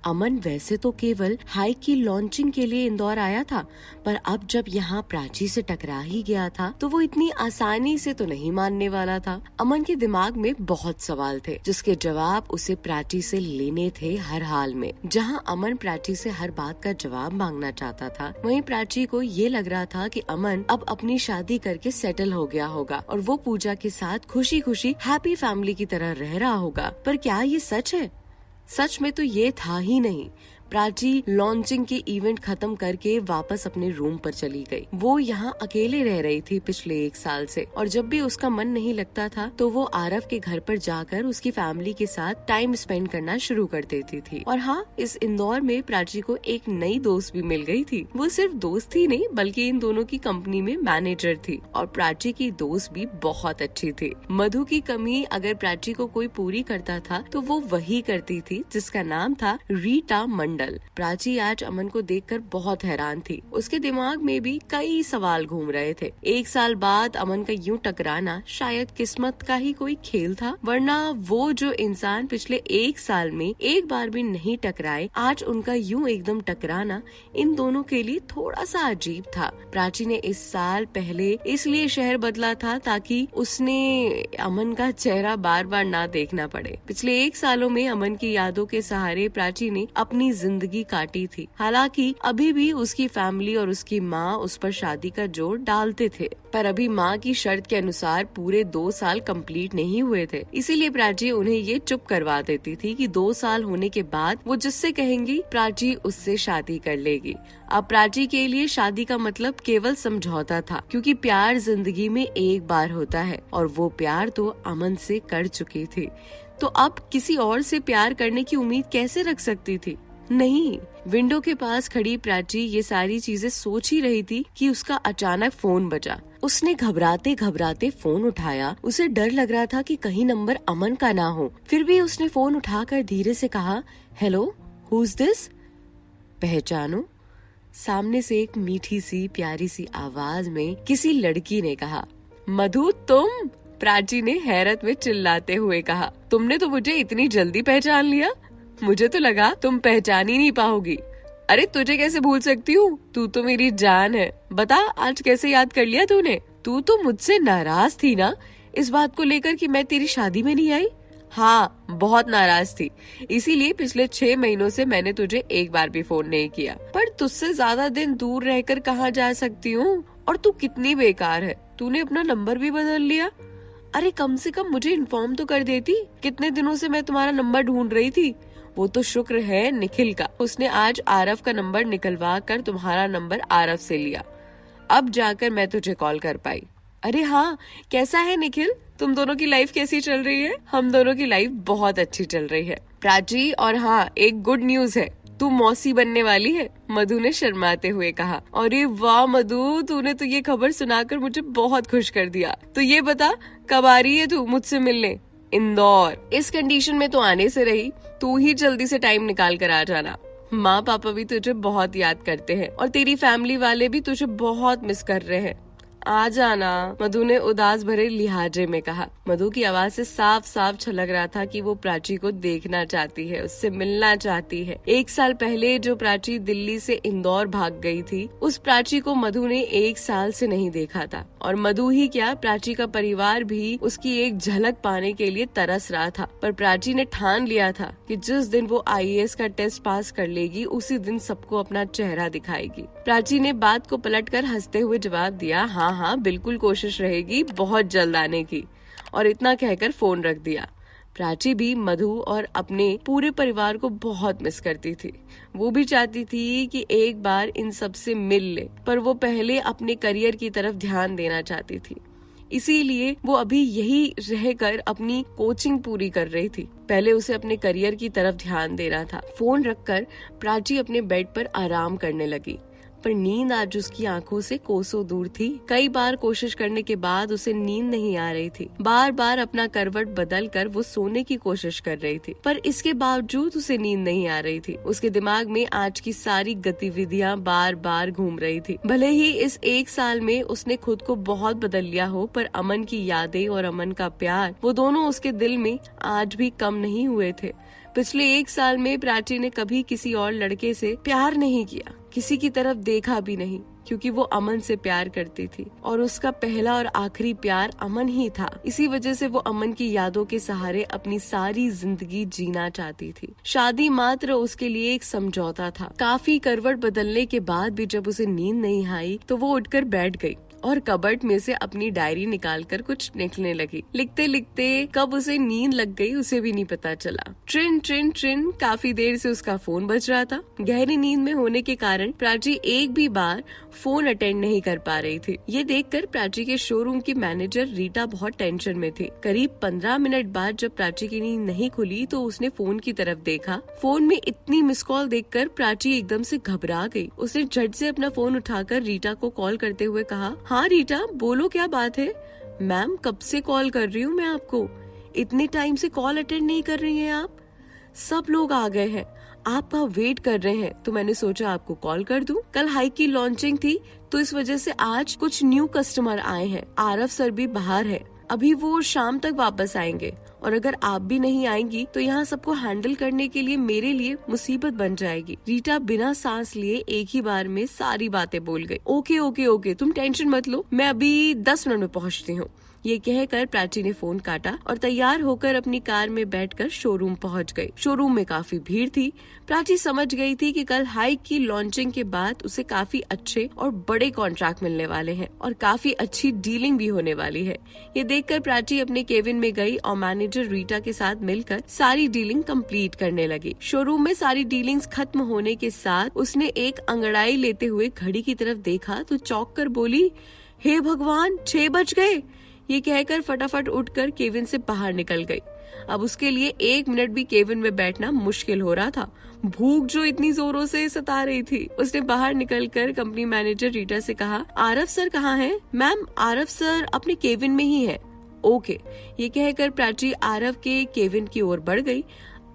अमन वैसे तो केवल हाइक की लॉन्चिंग के लिए इंदौर आया था, पर अब जब यहाँ प्राची से टकरा ही गया था तो वो इतनी आसानी से तो नहीं मानने वाला था। अमन के दिमाग में बहुत सवाल थे जिसके जवाब उसे प्राची से लेने थे हर हाल में। जहाँ अमन प्राची से हर बात का जवाब मांगना चाहता था, वहीं प्राची को ये लग रहा था कि अमन अब अपनी शादी करके सेटल हो गया होगा और वो पूजा के साथ खुशी खुशी हैप्पी फैमिली की तरह रह रहा होगा। पर क्या ये सच है? सच में तो ये था ही नहीं। प्राची लॉन्चिंग के इवेंट खत्म करके वापस अपने रूम पर चली गई। वो यहाँ अकेले रह रही थी पिछले 1 साल से, और जब भी उसका मन नहीं लगता था तो वो आरव के घर पर जाकर उसकी फैमिली के साथ टाइम स्पेंड करना शुरू कर देती थी। और हाँ, इस इंदौर में प्राची को एक नई दोस्त भी मिल गई थी। वो सिर्फ दोस्त ही नहीं बल्कि इन दोनों की कंपनी में मैनेजर थी, और प्राची की दोस्त भी बहुत अच्छी थी। मधु की कमी अगर प्राची को कोई पूरी करता था तो वो वही करती थी, जिसका नाम था रीटा मंडल। प्राची आज अमन को देखकर बहुत हैरान थी। उसके दिमाग में भी कई सवाल घूम रहे थे। 1 साल बाद अमन का यूं टकराना शायद किस्मत का ही कोई खेल था, वरना वो जो इंसान पिछले 1 साल में एक बार भी नहीं टकराए, आज उनका यूं एकदम टकराना इन दोनों के लिए थोड़ा सा अजीब था। प्राची ने इस साल पहले इसलिए शहर बदला था ताकि उसने अमन का चेहरा बार बार ना देखना पड़े। पिछले 1 सालों में अमन की यादों के सहारे प्राची ने अपनी जिंदगी काटी थी। हालांकि अभी भी उसकी फैमिली और उसकी माँ उस पर शादी का जोर डालते थे, पर अभी माँ की शर्त के अनुसार पूरे 2 साल कंप्लीट नहीं हुए थे। इसीलिए प्राची उन्हें ये चुप करवा देती थी कि 2 साल होने के बाद वो जिससे कहेंगी प्राची उससे शादी कर लेगी। अब प्राची के लिए शादी का मतलब केवल समझौता था, क्योंकि प्यार जिंदगी में एक बार होता है और वो प्यार तो अमन से कर चुकी थी। तो अब किसी और से प्यार करने की उम्मीद कैसे रख सकती थी? नहीं। विंडो के पास खड़ी प्राची ये सारी चीजें सोच ही रही थी कि उसका अचानक फोन बजा। उसने घबराते घबराते फोन उठाया। उसे डर लग रहा था कि कहीं नंबर अमन का ना हो। फिर भी उसने फोन उठाकर धीरे से कहा, हेलो, हु इज दिस? पहचानो? सामने से एक मीठी सी प्यारी सी आवाज में किसी लड़की ने कहा। मधु, तुम? प्राची ने हैरत में चिल्लाते हुए कहा। तुमने तो मुझे इतनी जल्दी पहचान लिया? मुझे तो लगा तुम पहचान ही नहीं पाओगी। अरे तुझे कैसे भूल सकती हूँ? तू तो मेरी जान है। बता, आज कैसे याद कर लिया तूने? तू तो मुझसे नाराज थी ना इस बात को लेकर कि मैं तेरी शादी में नहीं आई? हाँ, बहुत नाराज थी। इसीलिए पिछले 6 महीनों से मैंने तुझे एक बार भी फोन नहीं किया। पर तुझसे ज्यादा दिन दूर रहकर कहाँ जा सकती हूँ? और तू कितनी बेकार है, तूने अपना नंबर भी बदल लिया। अरे कम से कम मुझे इन्फॉर्म तो कर देती। कितने दिनों से मैं तुम्हारा नंबर ढूंढ रही थी। वो तो शुक्र है निखिल का, उसने आज आरव का नंबर निकलवा कर तुम्हारा नंबर आरव से लिया। अब जाकर मैं तुझे कॉल कर पाई। अरे हाँ, कैसा है निखिल? तुम दोनों की लाइफ कैसी चल रही है? हम दोनों की लाइफ बहुत अच्छी चल रही है प्राची, और हाँ, एक गुड न्यूज है, तू मौसी बनने वाली है। मधु ने शर्माते हुए कहा। अरे वाह मधु, तूने तो ये खबर सुनाकर मुझे बहुत खुश कर दिया। तो ये बता, कब आ रही है तू मुझसे मिलने? इंदौर। इस कंडीशन में तो आने से रही, तू ही जल्दी से टाइम निकाल कर आ जाना। माँ पापा भी तुझे बहुत याद करते हैं और तेरी फैमिली वाले भी तुझे बहुत मिस कर रहे हैं। आ जाना, मधु ने उदास भरे लिहाजे में कहा। मधु की आवाज से साफ साफ छलक रहा था कि वो प्राची को देखना चाहती है, उससे मिलना चाहती है। 1 साल पहले जो प्राची दिल्ली से इंदौर भाग गई थी, उस प्राची को मधु ने 1 साल से नहीं देखा था। और मधु ही क्या, प्राची का परिवार भी उसकी एक झलक पाने के लिए तरस रहा था। पर प्राची ने ठान लिया था कि जिस दिन वो IAS का टेस्ट पास कर लेगी, उसी दिन सबको अपना चेहरा दिखाएगी। प्राची ने बात को पलटकर हंसते हुए जवाब दिया, हाँ, बिल्कुल कोशिश रहेगी बहुत जल्द आने की। और इतना कहकर फोन रख दिया। प्राची भी मधु और अपने पूरे परिवार को बहुत मिस करती थी। वो भी चाहती थी कि एक बार इन सब से मिल ले, पर वो पहले अपने करियर की तरफ ध्यान देना चाहती थी। इसीलिए वो अभी यही रहकर अपनी कोचिंग पूरी कर रही थी। पहले उसे अपने करियर की तरफ ध्यान देना था। फोन रखकर प्राची अपने बेड पर आराम करने लगी, पर नींद आज उसकी आंखों से कोसों दूर थी। कई बार कोशिश करने के बाद उसे नींद नहीं आ रही थी। बार बार अपना करवट बदल कर वो सोने की कोशिश कर रही थी, पर इसके बावजूद उसे नींद नहीं आ रही थी। उसके दिमाग में आज की सारी गतिविधियां बार बार घूम रही थी। भले ही इस 1 साल में उसने खुद को बहुत बदल लिया हो, पर अमन की यादें और अमन का प्यार, वो दोनों उसके दिल में आज भी कम नहीं हुए थे। पिछले 1 साल में प्राची ने कभी किसी और लड़के से प्यार नहीं किया, किसी की तरफ देखा भी नहीं, क्योंकि वो अमन से प्यार करती थी और उसका पहला और आखिरी प्यार अमन ही था। इसी वजह से वो अमन की यादों के सहारे अपनी सारी जिंदगी जीना चाहती थी। शादी मात्र उसके लिए एक समझौता था। काफी करवट बदलने के बाद भी जब उसे नींद नहीं आई तो वो उठकर बैठ गई और कबर्ड में से अपनी डायरी निकालकर कुछ लिखने लगी। लिखते लिखते कब उसे नींद लग गई उसे भी नहीं पता चला। ट्रिन ट्रिन ट्रिन काफी देर से उसका फोन बज रहा था। गहरी नींद में होने के कारण प्राची एक भी बार फोन अटेंड नहीं कर पा रही थी। ये देखकर प्राची के शोरूम की मैनेजर रीटा बहुत टेंशन में थी। करीब 15 मिनट बाद जब प्राची की नींद नहीं खुली तो उसने फोन की तरफ देखा। फोन में इतनी मिस कॉल देखकर प्राची एकदम से घबरा गई। उसने झट से अपना फोन उठाकर रीटा को कॉल करते हुए कहा, हाँ रीटा बोलो, क्या बात है? मैम कब से कॉल कर रही हूँ मैं आपको, इतने टाइम से कॉल अटेंड नहीं कर रही हैं आप। सब लोग आ गए हैं, आपका वेट कर रहे हैं, तो मैंने सोचा आपको कॉल कर दूं। कल हाइक की लॉन्चिंग थी तो इस वजह से आज कुछ न्यू कस्टमर आए हैं। आरव सर भी बाहर है, अभी वो शाम तक वापस आएंगे और अगर आप भी नहीं आएंगी तो यहाँ सबको हैंडल करने के लिए मेरे लिए मुसीबत बन जाएगी। रीटा बिना सांस लिए एक ही बार में सारी बातें बोल गई। ओके ओके ओके, तुम टेंशन मत लो, मैं अभी 10 मिनट में पहुँचती हूँ। ये कहकर प्राची ने फोन काटा और तैयार होकर अपनी कार में बैठकर शोरूम पहुंच गई। शोरूम में काफी भीड़ थी। प्राची समझ गई थी कि कल हाइक की लॉन्चिंग के बाद उसे काफी अच्छे और बड़े कॉन्ट्रैक्ट मिलने वाले हैं और काफी अच्छी डीलिंग भी होने वाली है। ये देखकर प्राची अपने केबिन में गई और मैनेजर रीटा के साथ मिलकर सारी डीलिंग कंप्लीट करने लगी। शोरूम में सारी डीलिंग्स खत्म होने के साथ उसने एक अंगड़ाई लेते हुए घड़ी की तरफ देखा तो चौंक कर बोली, हे भगवान, 6 बज गए। ये कहकर फटाफट उठकर केबिन से बाहर निकल गई। अब उसके लिए 1 मिनट भी केबिन में बैठना मुश्किल हो रहा था। भूख जो इतनी जोरों से सता रही थी। उसने बाहर निकलकर कंपनी मैनेजर रीटा से कहा, आरव सर कहाँ हैं? मैम आरव सर अपने केबिन में ही है। ओके। ये कहकर प्राची आरव के केबिन की ओर बढ़ गई।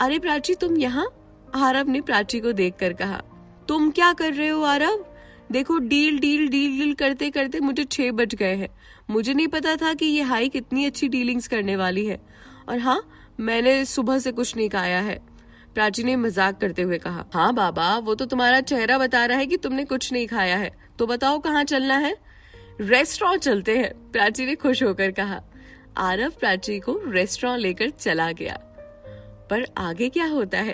अरे प्राची तुम यहाँ? आरव ने प्राची को देखकर कहा। तुम क्या कर रहे हो आरव? देखो डील डील डील डील करते करते मुझे 6 बज गए हैं। मुझे नहीं पता था कि ये हाइक इतनी अच्छी डीलिंग्स करने वाली है। और हाँ, मैंने सुबह से कुछ नहीं खाया है, प्राची ने मजाक करते हुए कहा। हाँ बाबा, वो तो तुम्हारा चेहरा बता रहा है कि तुमने कुछ नहीं खाया है। तो बताओ कहाँ चलना है? रेस्टोरेंट चलते हैं, प्राची ने खुश होकर कहा। आरव प्राची को रेस्टोरेंट लेकर चला गया। पर आगे क्या होता है